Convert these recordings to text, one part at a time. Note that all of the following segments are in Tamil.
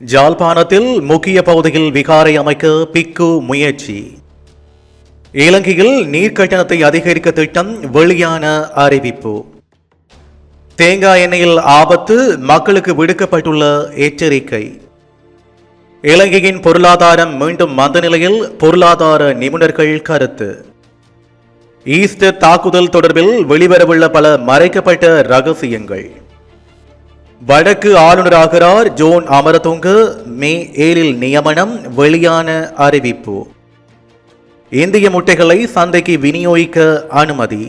ஜாழ்ப்பாணத்தில் முக்கிய பகுதியில் விகாரை அமைக்க பிக்கு முயற்சி. இலங்கையில் நீர் கட்டணத்தை அதிகரிக்க திட்டம், வெளியான அறிவிப்பு. தேங்காய் எண்ணெயில் ஆபத்து, மக்களுக்கு விடுக்கப்பட்டுள்ள எச்சரிக்கை. இலங்கையின் பொருளாதாரம் மீண்டும் மந்த நிலையில், பொருளாதார நிபுணர்கள் கருத்து. ஈஸ்டர் தாக்குதல் தொடர்பில் வெளிவரவுள்ள பல மறைக்கப்பட்ட ரகசியங்கள். வடக்கு ஆளுநராகிறார் ஜோன் அமரதுங்க, மே 7 நியமனம், வெளியான அறிவிப்பு. இந்திய முட்டைகளை சந்தைக்கு விநியோகிக்க அனுமதி.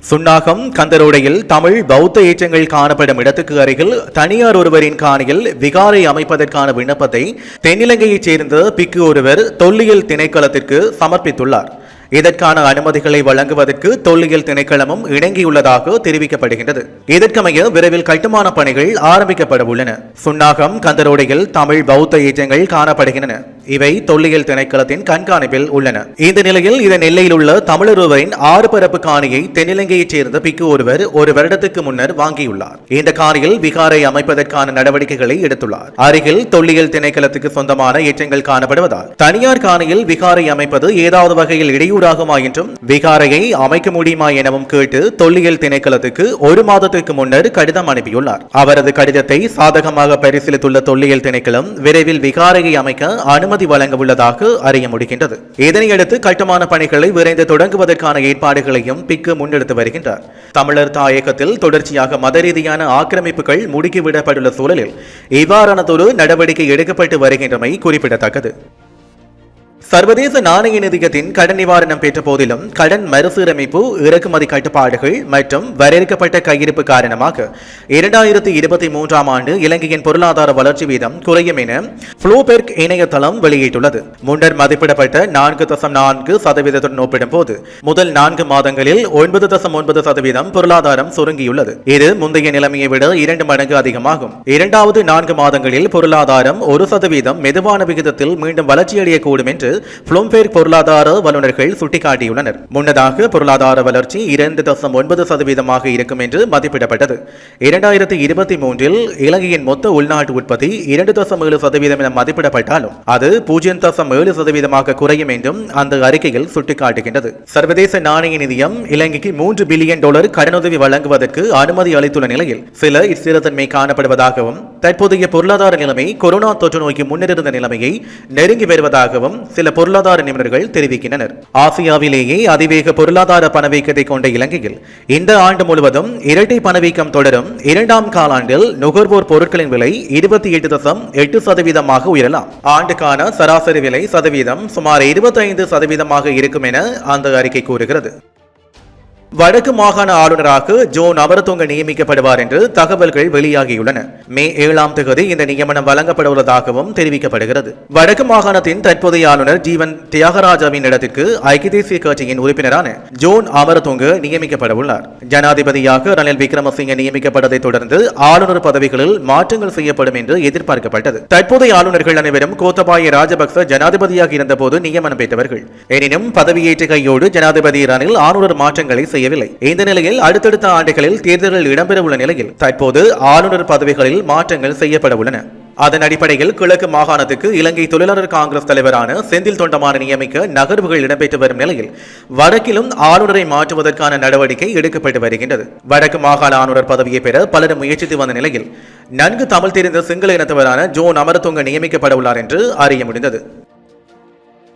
சுன்னாகம் கந்தரோடையில் தமிழ் பௌத்த ஏற்றங்கள் காணப்படும் இடத்துக்கு அருகில் தனியார் ஒருவரின் காணியில் விகாரை அமைப்பதற்கான விண்ணப்பத்தை தென்னிலங்கையைச் சேர்ந்த பிக்கு ஒருவர் தொல்லியல் திணைக்களத்திற்கு சமர்ப்பித்துள்ளார். இதற்கான அனுமதிகளை வழங்குவதற்கு தொல்லியல் திணைக்களமும் இணங்கியுள்ளதாக தெரிவிக்கப்படுகின்றது. இதற்கமைய விரைவில் கட்டுமான பணிகள் ஆரம்பிக்கப்பட உள்ளன. சுன்னாகம் கந்தரோடையில் தமிழ் பௌத்த ஏற்றங்கள் காணப்படுகின்றன. இவை தொல்லியல் திணைக்களத்தின் கண்காணிப்பில் உள்ளன. இந்த நிலையில் இதன் எல்லையில் உள்ள தமிழர் ஒருவரின் 6 பரப்பு காணியை தென்னிலங்கையைச் சேர்ந்த பிக்கு ஒருவர் ஒரு வருடத்துக்கு முன்னர் வாங்கியுள்ளார். இந்த காணியில் விகாரை அமைப்பதற்கான நடவடிக்கைகளை எடுத்துள்ளார். அருகில் தொல்லியல் திணைக்களத்துக்கு சொந்தமான ஏற்றங்கள் காணப்படுவதால் தனியார் காணியில் விகாரை அமைப்பது ஏதாவது வகையில் இடையூறாகுமா என்றும், விகாரையை அமைக்க முடியுமா எனவும் கேட்டு தொல்லியல் திணைக்களத்துக்கு 1 மாதத்திற்கு முன்னர் கடிதம் அனுப்பியுள்ளார். அவரது கடிதத்தை சாதகமாக பரிசீலித்துள்ள தொல்லியல் திணைக்களம் விரைவில் விகாரையை அமைக்க அனுமதி வழங்க உள்ளதாக அறிய முடிகின்றது. இதனையடுத்து கட்டுமான பணிகளை விரைந்து தொடங்குவதற்கான ஏற்பாடுகளையும் பிக்கு முன்னெடுத்து வருகின்றார். தமிழர் தாயகத்தில் தொடர்ச்சியாக மத ரீதியான ஆக்கிரமிப்புகள் முடுக்கிவிடப்பட்டுள்ள சூழலில் இவ்வாறானதொரு நடவடிக்கை எடுக்கப்பட்டு வருகின்றமை குறிப்பிடத்தக்கது. சர்வதேச நாணய நிதியத்தின் கடன் நிவாரணம் பெற்ற போதிலும் கடன் மறுசீரமைப்பு, இறக்குமதி கட்டுப்பாடுகள் மற்றும் வரையறுக்கப்பட்ட கையிருப்பு காரணமாக 2023ஆம் ஆண்டு இலங்கையின் பொருளாதார வளர்ச்சி வீதம் குறையும் என ப்ளூபெர்க் இணையதளம் வெளியிட்டுள்ளது. முன்னர் மதிப்பிடப்பட்ட 4.4% ஒப்பிடும் போது முதல் 4 மாதங்களில் 9.9% பொருளாதாரம் சுருங்கியுள்ளது. இது முந்தைய நிலைமையை விட 2 மடங்கு அதிகமாகும். இரண்டாவது 4 மாதங்களில் பொருளாதாரம் 1% மெதுவான விகிதத்தில் மீண்டும் வளர்ச்சியடையக்கூடும் என்று ப்ளூம்பெர்க் பொருளாதார வல்லுநர்கள் சுட்டிக்காட்டியுள்ளனர். முன்னதாக பொருளாதார வளர்ச்சி 2.9% இருக்கும் என்று மதிப்பிடப்பட்டது. 2023இல் இலங்கையின் மொத்த உள்நாட்டு உற்பத்தி 2.7% என மதிப்பிடப்பட்டாலும் அது 0.7% குறையும் என்றும் அந்த அறிக்கையில் சுட்டிக்காட்டுகின்றது. சர்வதேச நாணய நிதியம் இலங்கைக்கு $3 பில்லியன் கடனுதவி வழங்குவதற்கு அனுமதி அளித்துள்ள நிலையில் சில ஸ்திரத்தன்மை காணப்படுவதாகவும், தற்போதைய பொருளாதார நிலைமை கொரோனா தொற்று நோய்க்கு முன்னிருந்த நிலைமையை நெருங்கி வருவதாகவும் சில பொருளாதார நிபுணர்கள் தெரிவிக்கின்றனர். ஆசியாவிலேயே அதிவேக பொருளாதார பணவீக்கத்தை கொண்ட இலங்கையில் இந்த ஆண்டு முழுவதும் இரட்டை பணவீக்கம் தொடரும். 2ஆம் காலாண்டில் நுகர்வோர் பொருட்களின் விலை 28.8% உயரலாம். ஆண்டுக்கான சராசரி விலை சதவீதம் சுமார் 25% இருக்கும் என அந்த அறிக்கை கூறுகிறது. வடக்கு மாகாண ஆளுநராக ஜோன் அமரதுங்க நியமிக்கப்படுவார் என்று தகவல்கள் வெளியாகியுள்ளன. மே 7 இந்த நியமனம் வழங்கப்பட உள்ளதாகவும் தெரிவிக்கப்படுகிறது. வடக்கு மாகாணத்தின் தற்போதைய ஆளுநர் ஜீவன் தியாகராஜாவின் இடத்திற்கு ஐக்கிய தேசிய கட்சியின் உறுப்பினரான ஜோன் அமரதுங்க நியமிக்கப்பட உள்ளார். ஜனாதிபதியாக ரணில் விக்ரமசிங்க நியமிக்கப்பட்டதை தொடர்ந்து ஆளுநர் பதவிகளில் மாற்றங்கள் செய்யப்படும் என்று எதிர்பார்க்கப்பட்டது. தற்போதைய ஆளுநர்கள் அனைவரும் கோத்தபாய ராஜபக்ச ஜனாதிபதியாக இருந்தபோது நியமனம் பெற்றவர்கள். எனினும் பதவியேற்ற கையோடு ஜனாதிபதி ரணில் ஆளுநர் மாற்றங்களை செய்யவில்லை. இந்த நிலையில் அடுத்தடுத்த ஆண்டுகளில் தேர்தல்கள் இடம்பெறவுள்ள நிலையில் தற்போது ஆளுநர் பதவிகளில் மாற்றங்கள் செய்யப்பட உள்ளன. அதன் அடிப்படையில் கிழக்கு மாகாணத்துக்கு இலங்கை தொழிலாளர் காங்கிரஸ் தலைவரான செந்தில் தொண்டமான் நியமிக்க நகர்வுகள் இடம்பெற்று வரும் நிலையில் வடக்கிலும் ஆளுநரை மாற்றுவதற்கான நடவடிக்கை எடுக்கப்பட்டு வருகின்றது. வடக்கு மாகாண ஆளுநர் பதவியை பெற பலரும் முயற்சித்து வந்த நிலையில் நன்கு தமிழ் தெரிந்த சிங்கள இனத்தவரான ஜோன் அமரதுங்க நியமிக்கப்பட உள்ளார் என்று அறிய முடிந்தது.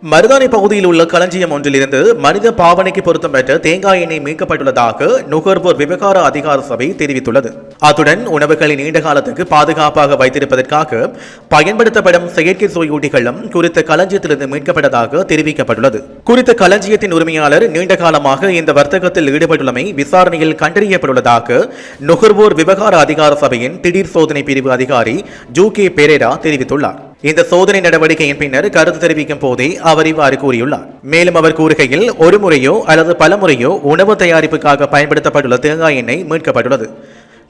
மருதானை பகுதியில் உள்ள களஞ்சியம் ஒன்றிலிருந்து மனித பாவனைக்கு பொருத்தம் பெற்ற தேங்காய் எண்ணெய் மீட்கப்பட்டுள்ளதாக நுகர்வோர் விவகார அதிகார சபை தெரிவித்துள்ளது. அத்துடன் உணவுகளை நீண்ட காலத்துக்கு பாதுகாப்பாக வைத்திருப்பதற்காக பயன்படுத்தப்படும் செயற்கை சுவையூட்டிகளும் குறித்த களஞ்சியத்திலிருந்து மீட்கப்பட்டதாக தெரிவிக்கப்பட்டுள்ளது. குறித்த களஞ்சியத்தின் உரிமையாளர் நீண்ட காலமாக இந்த வர்த்தகத்தில் ஈடுபட்டுள்ளமை விசாரணையில் கண்டறியப்பட்டுள்ளதாக நுகர்வோர் விவகார அதிகார சபையின் திடீர் சோதனை பிரிவு அதிகாரி ஜூகே பெரேரா தெரிவித்துள்ளார். இந்த சோதனை நடவடிக்கையின் பின்னர் கருத்து தெரிவிக்கும் போதே அவர் இவ்வாறு கூறியுள்ளார். மேலும் அவர் கூறுகையில், ஒரு முறையோ அல்லது பல முறையோ உணவு தயாரிப்புக்காக பயன்படுத்தப்பட்டுள்ள தேங்காய் எண்ணெய் மீட்கப்பட்டுள்ளது.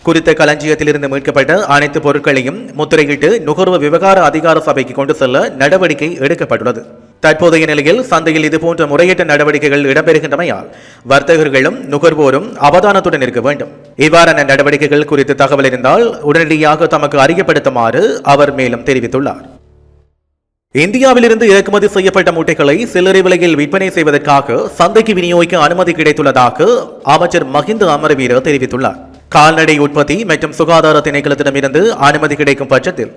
குறித்த களஞ்சியத்திலிருந்து மீட்கப்பட்ட அனைத்து பொருட்களையும் முத்திரையிட்டு நுகர்வு விவகார அதிகார சபைக்கு கொண்டு செல்ல நடவடிக்கை எடுக்கப்பட்டுள்ளது. தற்போதைய நிலையில் சந்தையில் இதுபோன்ற முறையற்ற நடவடிக்கைகள் இடம்பெறுகின்றமையால் வர்த்தகர்களும் நுகர்வோரும் அவதானத்துடன் இருக்க வேண்டும். இவ்வாறான நடவடிக்கைகள் குறித்து தகவல் இருந்தால் உடனடியாக தமக்கு அறியப்படுத்துமாறு அவர் மேலும் தெரிவித்துள்ளார். இந்தியாவிலிருந்து இறக்குமதி செய்யப்பட்ட முட்டைகளை சில்லறை விலையில் விற்பனை செய்வதற்காக சந்தைக்கு விநியோகிக்க அனுமதி கிடைத்துள்ளதாக அமைச்சர் மஹிந்த அமரவீர தெரிவித்துள்ளார். கால்நடை உற்பத்தி மற்றும் சுகாதார திணைக்களத்திடமிருந்து அனுமதி கிடைக்கும் பட்சத்தில்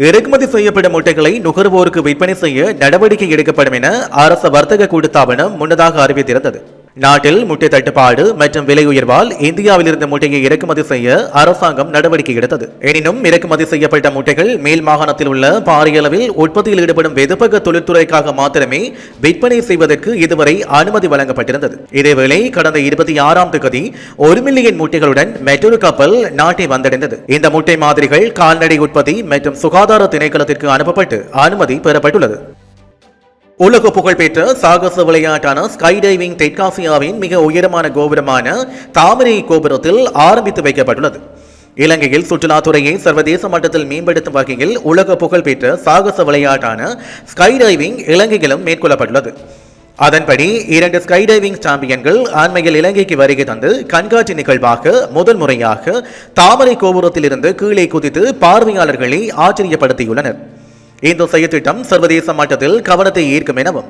இறக்குமதி செய்யப்படும் முட்டைகளை நுகர்வோருக்கு விற்பனை செய்ய நடவடிக்கை எடுக்கப்படும் என அரசு வர்த்தக கூட்டுத்தாபனம் முன்னதாக அறிவித்திருந்தது. நாட்டில் முட்டை தட்டுப்பாடு மற்றும் விலை உயர்வால் இந்தியாவிலிருந்து முட்டையை இறக்குமதி செய்ய அரசாங்கம் நடவடிக்கை எடுத்தது. எனினும் இறக்குமதி செய்யப்பட்ட முட்டைகள் மேல் மாகாணத்தில் உள்ள பாரிய அளவில் உற்பத்தியில் ஈடுபடும் வெதுப்பக தொழில்துறைக்காக மாத்திரமே விற்பனை செய்வதற்கு இதுவரை அனுமதி வழங்கப்பட்டிருந்தது. இதேவேளை கடந்த 26ஆம் தேதி 1 மில்லியன் முட்டைகளுடன் மற்றொரு கப்பல் நாட்டை வந்தடைந்தது. இந்த முட்டை மாதிரிகள் கால்நடை உற்பத்தி மற்றும் சுகாதார திணைக்களத்திற்கு அனுப்பப்பட்டு அனுமதி பெறப்பட்டுள்ளது. உலக புகழ்பெற்ற சாகச விளையாட்டான ஸ்கை டைவிங் தெற்காசியாவின் மிக உயரமான கோபுரமான தாமரை கோபுரத்தில் ஆரம்பித்து வைக்கப்பட்டுள்ளது. இலங்கையில் சுற்றுலாத்துறையை சர்வதேச மட்டத்தில் மேம்படுத்தும் வகையில் உலக புகழ்பெற்ற சாகச விளையாட்டான ஸ்கை டைவிங் இலங்கையிலும் மேற்கொள்ளப்பட்டுள்ளது. அதன்படி 2 ஸ்கை டைவிங் சாம்பியன்கள் அண்மையில் இலங்கைக்கு வருகை தந்து கண்காட்சி நிகழ்வாக முதல் முறையாக தாமரை கோபுரத்தில் இருந்து கீழே குதித்து பார்வையாளர்களை ஆச்சரியப்படுத்தியுள்ளனர். இந்த செயற்திட்டம் சர்வதேச மட்டத்தில் கவனத்தை ஈர்க்கும் எனவும்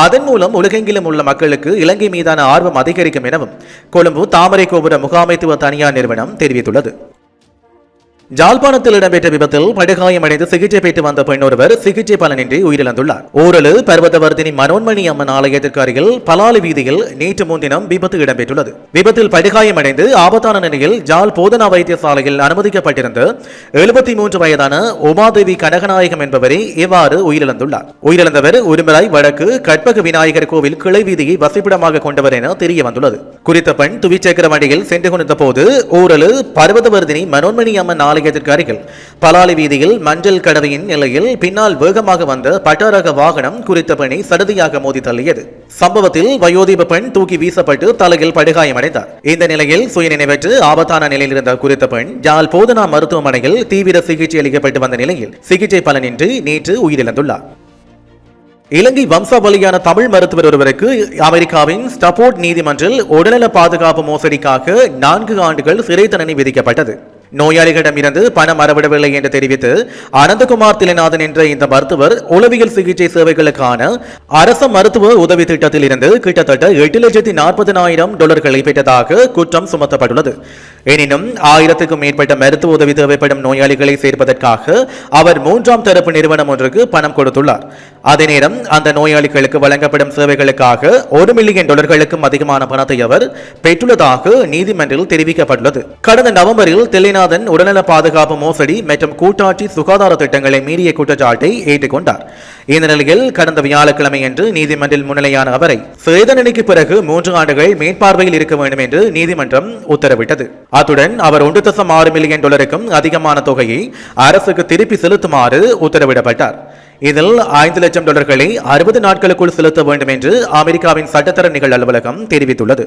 அதன் மூலம் உலகெங்கிலும் உள்ள மக்களுக்கு இலங்கை மீதான ஆர்வம் அதிகரிக்கும் எனவும் கொழும்பு தாமரை கோபுர முகாமைத்துவ தனியார் நிறுவனம் தெரிவித்துள்ளது. ஜாழ்ப்பாணத்தில் இடம்பெற்ற விபத்தில் படுகாயமடைந்து சிகிச்சை பெற்று வந்த பெண் ஒருவர் சிகிச்சை பலனின்றி உயிரிழந்துள்ளார். ஓரளு பர்வதவர்தினி மனோன்மணி அம்மன் ஆலயத்திற்கு அருகில் பலாலி வீதியில் நேற்று முன்தினம் விபத்து இடம்பெற்றுள்ளது. விபத்தில் படுகாயமடைந்து ஆபத்தான நிலையில் ஜாழ் போதனா வைத்தியசாலையில் அனுமதிக்கப்பட்டிருந்த 73 வயதான உமாதேவி கனகநாயகம் என்பவரை இவ்வாறு உயிரிழந்துள்ளார். உயிரிழந்தவர் உருமலை வடக்கு கற்பக விநாயகர் கோவில் கிளை வீதியை வசிப்பிடமாக கொண்டவர் என தெரிய வந்துள்ளது. குறித்த பெண் துவிச்சக்கர வண்டியில் சென்று கொண்டிருந்த போது ஓரளு பர்வதவர்தினி மனோன்மணி அம்மன் ஆலயத்திற்கு அருகில் பலாலி வீதியில் மஞ்சள் கடவையின் நிலையில் பின்னால் வேகமாக வந்த பட்டாரக வாகனம் குறித்த பெண்ணை சடதியாக மோதி தள்ளியது. சம்பவத்தில் வயோதிப பெண் தூக்கி வீசப்பட்டு தலையில் படுகாயமடைந்தார். இந்த நிலையில் சுயநினைவற்று ஆபத்தான நிலையில் இருந்த குறித்த பெண் ஜாழ் போதனா மருத்துவமனையில் தீவிர சிகிச்சை அளிக்கப்பட்டு வந்த நிலையில் சிகிச்சை பலனின்றி நேற்று உயிரிழந்துள்ளார். இலங்கை வம்சாவளியான தமிழ் மருத்துவர் ஒருவருக்கு அமெரிக்காவின் ஸ்டபோர்ட் நீதிமன்றில் உடல்நல பாதுகாப்பு மோசடிக்காக 4 ஆண்டுகள் சிறை தண்டனை விதிக்கப்பட்டது. நோயாளிகளிடமிருந்து பணம் அறவிடவில்லை என்று தெரிவித்து அனந்தகுமார் திலநாதன் என்ற இந்த மருத்துவர் உளவியல் சிகிச்சை சேவைகளுக்கான அரச மருத்துவ உதவி திட்டத்தில் இருந்து கிட்டத்தட்ட $8,40,000 பெற்றதாக குற்றம் சுமத்தப்பட்டுள்ளது. எனினும் 1000க்கும் மேற்பட்ட மருத்துவ உதவி தேவைப்படும் நோயாளிகளை சேர்ப்பதற்காக அவர் 3ஆம் தரப்பு நிறுவனம் ஒன்றுக்கு பணம் கொடுத்துள்ளார். அதே நேரம் அந்த நோயாளிகளுக்கு வழங்கப்படும் சேவைகளுக்காக $1 மில்லியன் அதிகமான பணத்தை அவர் பெற்றுள்ளதாக நீதிமன்றில் தெரிவிக்கப்பட்டுள்ளது. கடந்த நவம்பரில் தில்லைநாதன் உடல்நல பாதுகாப்பு மோசடி மற்றும் கூட்டாட்சி சுகாதார திட்டங்களை மீறிய குற்றச்சாட்டை ஏற்றுக்கொண்டார். இந்த நிலையில் கடந்த வியாழக்கிழமையன்று நீதிமன்றில் முன்னிலையான அவரை சிறை தண்டனைக்கு பிறகு 3 ஆண்டுகள் மேற்பார்வையில் இருக்க வேண்டும் என்று நீதிமன்றம் உத்தரவிட்டது. அத்துடன் அவர் $1.6 மில்லியன் அதிகமான தொகையை அரசுக்கு திருப்பி செலுத்துமாறு உத்தரவிடப்பட்டார். இதில் $5 லட்சம் 60 நாட்களுக்குள் செலுத்த வேண்டும் என்று அமெரிக்காவின் சட்டத்தர நிகழ் அலுவலகம் தெரிவித்துள்ளது.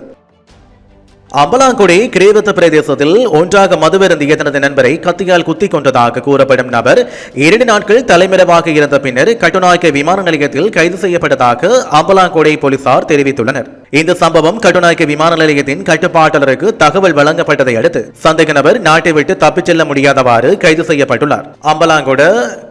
அம்பலாங்குடி கிரேவத்த பிரதேசத்தில் ஒன்றாக மதுவருந்திய தனது நண்பரை கத்தியால் குத்திக் கொண்டதாக கூறப்படும் நபர் 2 நாட்கள் தலைமறைவாக இருந்த பின்னர் கட்டுநாயக்க விமான நிலையத்தில் கைது செய்யப்பட்டதாக அம்பலாங்குடி போலீசார் தெரிவித்துள்ளனர். இந்த சம்பவம் கட்டுநாயக்க விமான நிலையத்தின் கட்டுப்பாட்டாளருக்கு தகவல் வழங்கப்பட்டதை அடுத்து சந்தேக நபர் நாட்டை விட்டு தப்பிச் செல்ல முடியாதவாறு கைது செய்யப்பட்டுள்ளார். அம்பலாங்கொட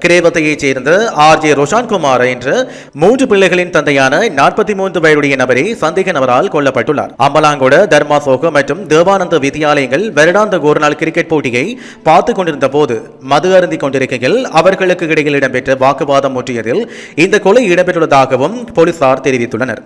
கிரேவத்தையைச் சேர்ந்த RJ ரோஷான்குமார் என்ற 3 பிள்ளைகளின் தந்தையான 43 வயதுடைய நபரே சந்தேக நபரால் கொல்லப்பட்டுள்ளார். அம்பலாங்கொட தர்மாசோக மற்றும் தேவானந்த வித்தியாலயங்கள் வருடாந்த ஒருநாள் கிரிக்கெட் போட்டியை பார்த்துக் கொண்டிருந்த போது மது அருந்திக் கொண்டிருக்கையில் அவர்களுக்கு இடையில் இடம்பெற்ற வாக்குவாதம் முற்றியதில் இந்த கொலை இடம்பெற்றுள்ளதாகவும் போலீசார் தெரிவித்துள்ளனர்.